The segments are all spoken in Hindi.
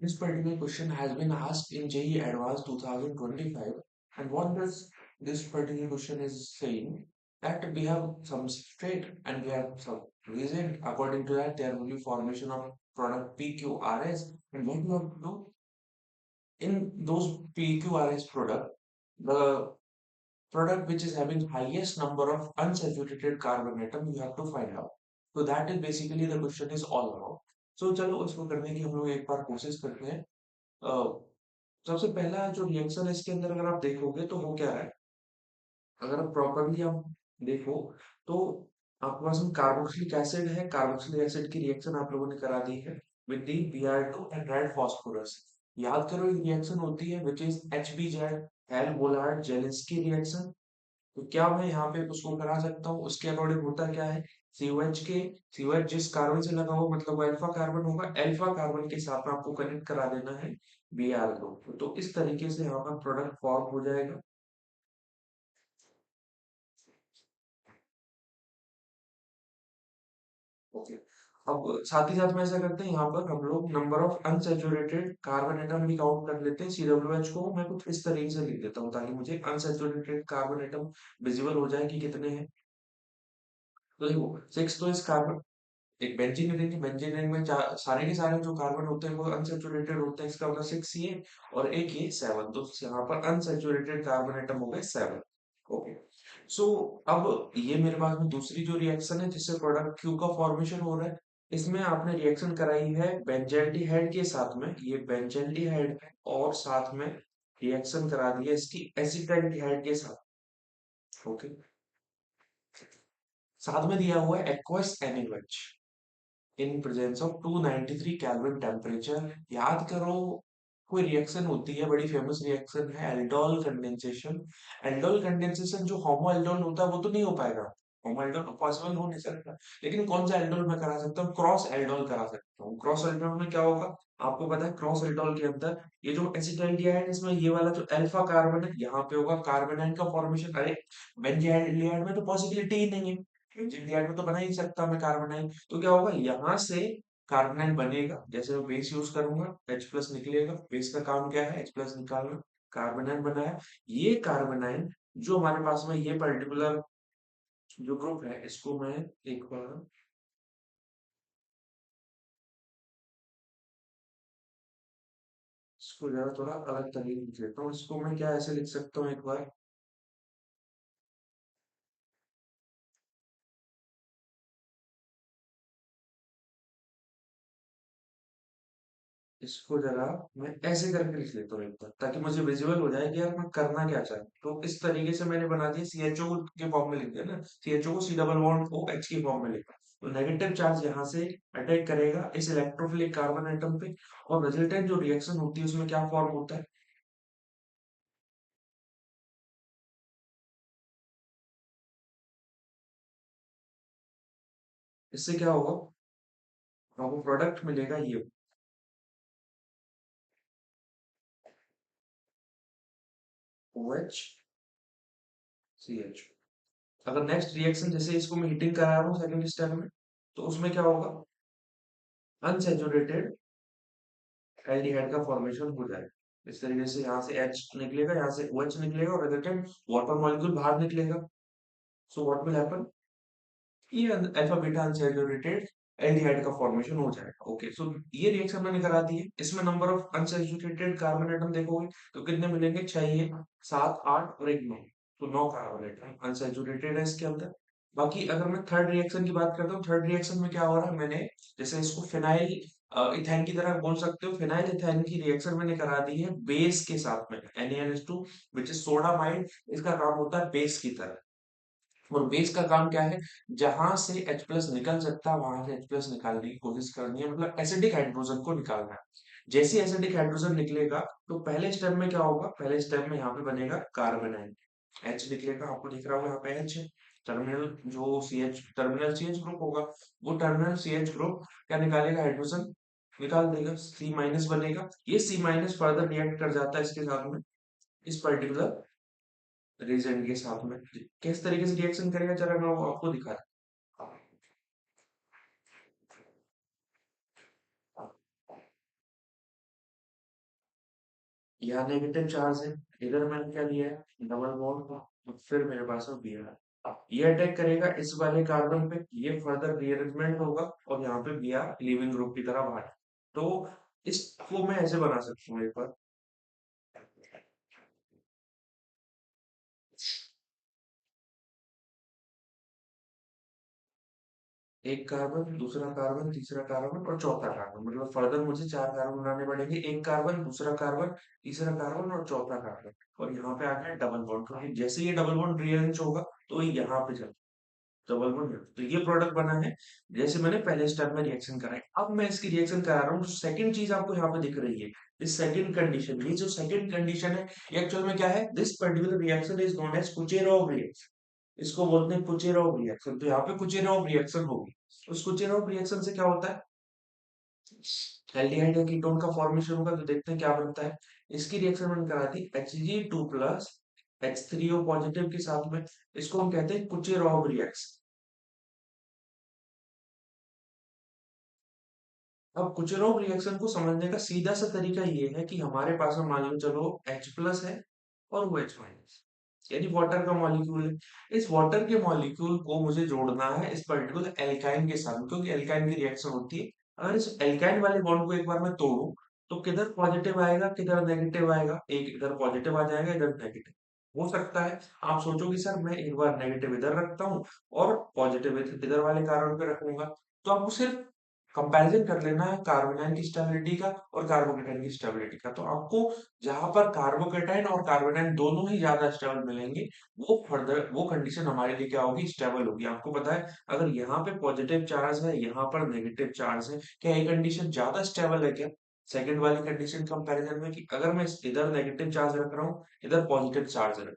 This particular question has been asked in JEE Advanced 2025, and what does this particular question is saying that we have some substrate and we have some reason. According to that, there will be formation of product PQRS, and what we have to do in those PQRS product, the product which is having highest number of unsaturated carbon atom you have to find out. So that is basically the question is all about. So चलो इसको करने की हम लोग एक बार कोशिश करते हैं। अ, सबसे पहला जो रिएक्शन है इसके अंदर अगर आप देखोगे तो वो क्या है, अगर आप प्रॉपरली आप देखो तो आपके पास में कार्बोक्सिलिक एसिड है। कार्बोक्सिलिक एसिड की रिएक्शन आप लोगों ने करा दी है with the Br2 and red phosphorus. याद करो ये रिएक्शन होती है which is HBZ, Hell Volhard Zelinsky reaction. तो क्या मैं यहाँ पे उसको करा सकता हूँ, उसके अकॉर्डिंग होता क्या है, COH के COH जिस कार्बन से लगा हुआ मतलब वो अल्फा कार्बन होगा, अल्फा कार्बन के साथ में आपको कनेक्ट करा देना है Br ग्रुप। तो इस तरीके से यहाँ पर प्रोडक्ट फॉर्म हो जाएगा। ओके, अब साथ ही साथ में ऐसा करते हैं, यहाँ पर हम लोग number of unsaturated carbon atom भी काउंट कर लेते हैं। COH को मैं कुछ इस तरीके से लिख देता हूँ ताकि मुझे अनसैचुरेटेड कार्बन एटम विजिबल हो जाए कि कितने हैं। तो देखो 6 तो इस कार्बन, एक बेंजीन रिंग है, बेंजीन रिंग में सारे के सारे जो कार्बन होते हैं वो अनसैचुरेटेड होते हैं, इसका मतलब 6 ये और एक ये 7, तो यहाँ पर अनसैचुरेटेड कार्बन एटम हो गए 7। ओके, सो अब ये मेरे पास में दूसरी जो रिएक्शन है जिससे प्रोडक्ट क्यू का फॉर्मेशन हो रहा है, इसमें आपने रिएक्शन कराई है बेंजल्डिहाइड के साथ में, ये बेंजल्डिहाइड है और साथ में रिएक्शन करा दी है इसकी एसिटाल्डिहाइड के साथ। ओके, साथ में दिया हुआ है aqueous NaOH in presence of 293 kelvin temperature. याद करो कोई रिएक्शन होती है, बड़ी फेमस रिएक्शन है एल्डोल कंडेंसेशन। एल्डोल कंडेंसेशन जो होमो एल्डोल होता है वो तो नहीं हो पाएगा, होमो एल्डोल पॉसिबल हो नहीं सकता, लेकिन कौन सा एल्डोल मैं करा सकता हूँ, क्रॉस एल्डोल करा सकता हूँ। क्रॉस एल्डोल में क्या होगा, आपको पता है क्रॉस एल्डोल के अंदर ये जो एसिटाल्डिहाइड इसमें ये वाला जो अल्फा कार्बन है यहाँ पे होगा कार्बोनाइल का फॉर्मेशन। अरे बेंजील्डिहाइड में तो पॉसिबिलिटी ही नहीं है, बेंजील्डिहाइड में तो बना ही नहीं सकता मैं कार्बोनाइल। तो क्या होगा, यहाँ से कार्बोनाइल बनेगा, जैसे मैं बेस यूज करूंगा H प्लस निकलेगा, बेस का काम क्या है H प्लस निकालना। कार्बोनाइल बनाया, ये कार्बोनाइल जो हमारे पास में ये पर्टिकुलर जो ग्रुप है इसको मैं एक बार इसको जरा थोड़ा अलग तरीके से लिख लेता हूँ। इसको मैं क्या ऐसे लिख सकता हूँ एक बार, इसको जरा मैं ऐसे करके लिख लेता हूँ एक बार ताकि मुझे विजुअल हो जाए कि यार मैं करना क्या चाहता हूँ। तो इस तरीके से मैंने बना दिया, CHO के फॉर्म में लिख दिया ना, CHO को C डबल बॉन्ड OH के फॉर्म में लिखा। तो नेगेटिव चार्ज यहाँ से अटैक करेगा इस इलेक्ट्रोफिलिक कार्बन एटम पे, और रिजल्टेंट जो रिएक्शन होती है उसमें क्या फॉर्म होता है, इससे क्या होगा, आपको प्रोडक्ट मिलेगा ये OH CH। अगर नेक्स्ट रिएक्शन जैसे इसको मैं हीटिंग करा रहा हूँ सेकंड स्टेप में, तो उसमें क्या होगा, अनसेचुरेटेड एल्डिहाइड का फॉर्मेशन हो जाएगा। इस तरीके से यहाँ से H निकलेगा, यहाँ से OH निकलेगा और रिजल्टेंट वाटर मॉलिक्यूल बाहर निकलेगा। सो व्हाट विल हैपन, ये अल्फा बीटा अनसैचुरेटेड एल्डिहाइड का फॉर्मेशन हो जाएगा। ओके, सो ये रिएक्शन मैंने करा दी है। इसमें number of unsaturated carbon atom देखोगे तो कितने मिलेंगे, 6, ये 7, 8 और एक 9, तो 9 कार्बन एटम अनसैचुरेटेड है इसके अंदर। बाकी अगर मैं थर्ड रिएक्शन की बात करता हूँ, थर्ड रिएक्शन में क्या हो रहा है, मैंने जैसे इसको फिनाइल इथेन की तरह बोल सकते हो, फिनाइल इथेन की रिएक्शन मैंने करा दी है बेस के साथ में NaNH2 विच इज सोडामाइड। इसका काम होता है बेस की तरह, और बेस का काम क्या है, जहां से H प्लस निकल सकता है वहां से H प्लस निकालने की कोशिश करनी है, मतलब एसिडिक हाइड्रोजन को निकालना है। जैसे एसिडिक हाइड्रोजन निकलेगा तो पहले स्टेप में क्या होगा, पहले स्टेप में यहाँ पे बनेगा कार्बोनाइल, H निकलेगा, आपको दिख रहा होगा यहाँ पे H है। टर्मिनल जो CH टर्मिनल CH ग्रुप होगा, वो टर्मिनल CH ग्रुप क्या निकालेगा, हाइड्रोजन निकाल देगा, C माइनस बनेगा। ये C माइनस फर्दर रिएक्ट कर जाता है इसके साथ में, इस पर्टिकुलर रीजन के साथ में। किस तरीके से रिएक्शन करेगा जरा मैं वो आपको दिखा यहाँ नेगेटिव चार्ज है, इधर मैंने क्या लिया है डबल बॉन्ड, फिर मेरे पास में Br है। ये अटैक करेगा इस वाले कार्बन पे, ये फर्दर रीअरेंजमेंट होगा और यहाँ पे Br लीविंग ग्रुप की तरह बाहर। तो इसको मैं ऐसे बना सकता हूँ एक बार। एक कार्बन, दूसरा कार्बन, तीसरा कार्बन और चौथा कार्बन, मतलब फर्दर मुझे 4 कार्बन बनाने पड़ेंगे। एक कार्बन, दूसरा कार्बन, तीसरा कार्बन और चौथा कार्बन। और यहाँ पे आ गया डबल बॉन्ड, क्योंकि जैसे ये डबल बॉन्ड रीअरेंज होगा तो ये यहाँ पे चल डबल बॉन्ड। तो ये प्रोडक्ट बना है जैसे मैंने पहले स्टेप में रिएक्शन कराई। अब मैं इसकी रिएक्शन करा रहा हूँ, सेकंड चीज आपको यहाँ पे दिख रही है, इस सेकंड कंडीशन। ये जो सेकंड कंडीशन है ये एक्चुअल में क्या है, this particular reaction is known as Kucherov reaction. इसको बोलते हैं कुचेरोव रिएक्शन। तो यहाँ पे कुचेरोव रिएक्शन होगी। उस कुचेरोव रिएक्शन से क्या होता है, एल्डिहाइड या कीटोन का फॉर्मेशन होगा। तो देखते हैं क्या बनता है। इसकी रिएक्शन मैंने करा दी Hg2 प्लस H3O पॉजिटिव के साथ में। इसको हम कहते हैं कुचेरोव रिएक्शन। अब कुचेरोव रिएक्शन को समझने का सीधा सा तरीका ये है कि हमारे पास में मान लो चलो H प्लस है और वो H माइनस, यानी वाटर का मॉलिक्यूल है। इस वाटर के मॉलिक्यूल को मुझे जोड़ना है इस पर्टिकुलर एल्काइन के साथ, क्योंकि एल्काइन की रिएक्शन होती है। अगर इस एल्काइन वाले बॉन्ड को एक बार मैं तोड़ूं तो किधर पॉजिटिव आएगा किधर नेगेटिव आएगा, एक इधर पॉजिटिव आ जाएगा इधर नेगेटिव हो सकता है। आप सोचोगे सर मैं एक बार नेगेटिव इधर रखता हूँ और पॉजिटिव इधर वाले कार्बन पे रखूंगा। तो आपको सिर्फ कंपैरिजन कर लेना है कार्बोनाइन की स्टेबिलिटी का और कार्बोकेटाइन की स्टेबिलिटी का। तो आपको जहां पर कार्बोकेटाइन और कार्बोनाइन दोनों ही ज्यादा स्टेबल मिलेंगे, वो फर्दर वो कंडीशन हमारे लिए क्या होगी, स्टेबल होगी। आपको पता है अगर यहाँ पे पॉजिटिव चार्ज है यहाँ पर नेगेटिव चार्ज है, क्या ये कंडीशन ज्यादा स्टेबल है क्या सेकंड वाली कंडीशन कंपैरिजन में, कि अगर मैं इधर नेगेटिव चार्ज रख रहा हूँ इधर पॉजिटिव चार्ज रख।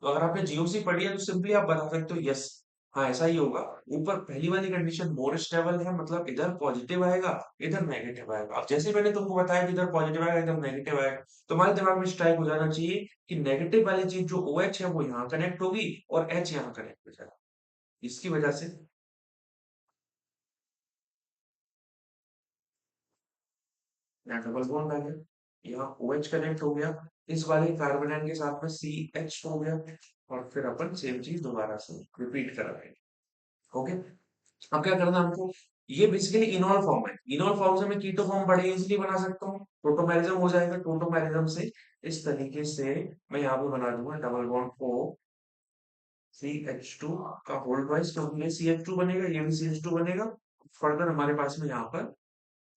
तो अगर आपने जीओसी पढ़ी है तो सिंपली आप बता सकते हो यस, हाँ ऐसा ही होगा। ऊपर पहली वाली कंडीशन मोर स्टेबल है, मतलब इधर पॉजिटिव आएगा इधर नेगेटिव आएगा। अब जैसे मैंने तुमको बताया कि इधर पॉजिटिव आएगा इधर नेगेटिव आएगा, तुम्हारे दिमाग में स्ट्राइक हो जाना चाहिए कि नेगेटिव वाली चीज जो ओ OH है वो यहाँ कनेक्ट होगी और H यहाँ कनेक्ट हो जाएगा। इसकी वजह से यहाँ डबल बॉन्ड आ गया, यहाँ ओ OH कनेक्ट हो गया, इस वाले कार्बोनाइन के साथ में CH हो गया, और फिर अपन सेम चीज दोबारा से रिपीट करेंगे। ओके। अब क्या करना है हमको, ये बेसिकली इनॉल फॉर्म है। इनॉल फॉर्म से मैं कीटो फॉर्म बड़े इजीली बना सकता हूँ, टोटोमेरिज्म हो जाएगा। टोटोमेरिज्म से इस तरीके से मैं यहाँ पे बना दूंगा डबल बॉन्ड ओ CH2 का होल ट्वाइस, क्योंकि ये CH2 बनेगा ये भी CH2 बनेगा। फर्दर हमारे पास में यहाँ पर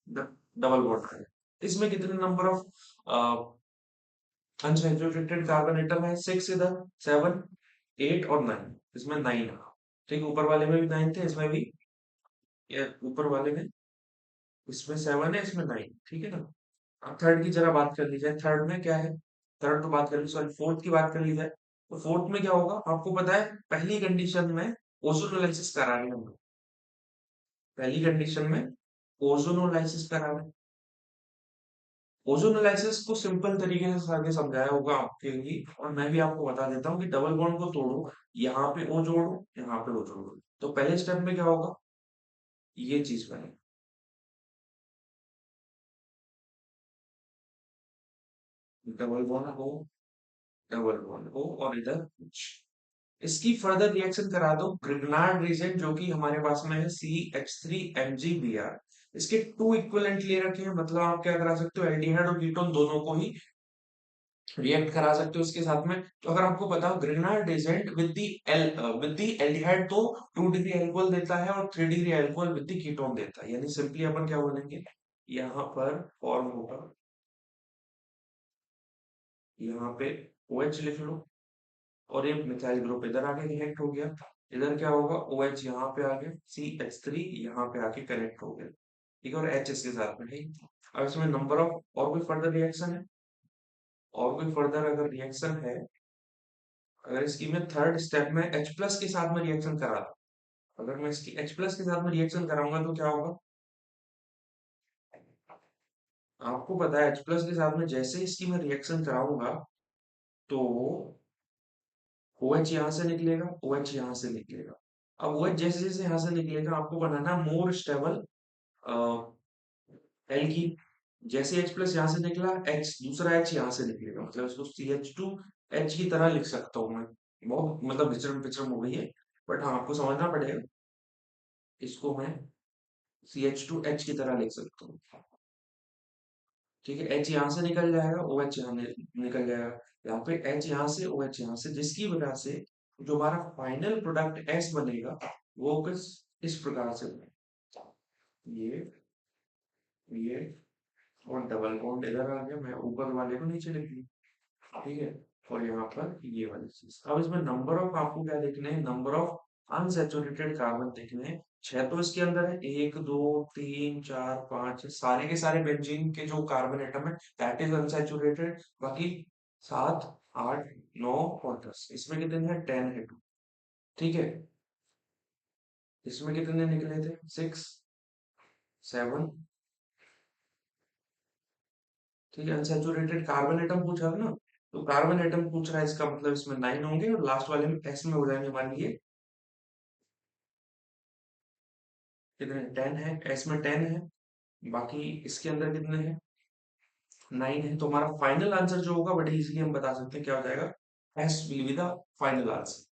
डबल बॉन्ड है। इसमें कितने number of unsaturated carbon atom है, 6 इधर, 7, 8 और 9। इसमें 9 है। ठीक, ऊपर वाले में भी 9 थे, इसमें भी, ये ऊपर वाले में, इसमें 7 है इसमें 9, ठीक है ना। अब थर्ड की जरा बात कर ली जाए, थर्ड में क्या है, थर्ड तो बात कर ली, सॉरी फोर्थ की बात कर ली जाए। तो फोर्थ में क्या होगा आपको पता है, पहली कंडीशन में ओजोनोलाइसिस करा रहे हैं हम लोग। पहली कंडीशन में ओजोनोलाइसिस करा रहे हैं। ओजोनोलाइसिस को सिंपल तरीके से सर ने समझाया होगा आपके लिए, और मैं भी आपको बता देता हूँ कि डबल बॉन्ड को तोड़ो, यहाँ पे ओ जोड़ो यहाँ पे ओ जोड़ो। तो पहले स्टेप में क्या होगा, ये चीज बने, डबल बॉन्ड हो, डबल बॉन्ड हो और इधर कुछ। इसकी फर्दर रिएक्शन करा दो ग्रिग्नार्ड रीजेंट, जो कि हमारे पास में है CH3MgBr। इसके टू इक्विवेलेंट ले रखे हैं, मतलब आप क्या करा सकते हो, एल्डिहाइड और कीटोन दोनों को ही रिएक्ट करा सकते हो इसके साथ में। तो अगर आपको पता हो Grignard reagent with the aldehyde तो 2 डिग्री अल्कोहल देता है और 3 degree alcohol with the ketone देता है, यानी सिंपली अपन क्या बोलेंगे, यहाँ पर फॉर्म होगा, यहाँ पे OH लिख लो और ये मिथाइल ग्रुप इधर आके कनेक्ट हो गया। इधर क्या होगा, ओ OH यहाँ पे आ गया, CH3 यहाँ पे आके कनेक्ट हो गया, ठीक है, और H इसके साथ में है। अब इसमें नंबर ऑफ और कोई फर्दर रिएक्शन है, और कोई फर्दर अगर रिएक्शन है, अगर इसकी मैं थर्ड स्टेप में H प्लस के साथ में रिएक्शन करा दूं, अगर मैं इसकी H प्लस के साथ में रिएक्शन कराऊंगा तो क्या होगा, आपको पता है H प्लस के साथ में जैसे इसकी मैं रिएक्शन कराऊंगा तो ओ OH यहाँ से निकलेगा, ओ OH यहाँ से निकलेगा। अब वो जैसे जैसे यहाँ से निकलेगा आपको बनाना मोर स्टेबल एल्कीन। जैसे एच प्लस यहाँ से निकला, एच दूसरा एच यहाँ से निकलेगा, मतलब इसको CH2H की तरह लिख सकता हूँ मैं। बहुत मतलब विचरण विचरण हो गई है, बट हाँ आपको समझना पड़ेगा। इसको मैं CH2H की तरह लिख सकता हूँ। ठीक है, एच यहाँ से निकल जाएगा, ओ एच यहाँ निकल जाएगा, यहाँ पे एच यहाँ से, ओ एच यहाँ से, जिसकी वजह से जो हमारा फाइनल प्रोडक्ट एस बनेगा वो कुछ इस प्रकार से बनेगा। ये और डबल बॉन्ड इधर आ गया, मैं ऊपर वाले को नीचे लिख दिया। ठीक है, और यहाँ पर ये वाली चीज। अब इसमें नंबर ऑफ आपको क्या देखने हैं, नंबर ऑफ अनसेचुरेटेड कार्बन देखने हैं। छह तो इसके अंदर है, एक दो तीन चार पांच, सारे के सारे बेंजीन के जो कार्बन एटम है दैट इज अनसेचुरेटेड। बाकी सात, आठ, नौ और 10, इसमें कितने हैं, 10 है। ठीक है, इसमें कितने निकले थे, 6, 7। ठीक है, अनसैचुरेटेड कार्बन एटम पूछा है ना, तो कार्बन एटम पूछ रहा है, इसका मतलब इसमें 9 होंगे और लास्ट वाले में एस में हो जाएंगे हमारे लिए कितने, 10 है, एस में 10 है। बाकी इसके अंदर कितने हैं, 9 है। तो हमारा फाइनल आंसर जो होगा बड़े इजीली हम बता सकते हैं क्या हो जाएगा, S will be the final answer.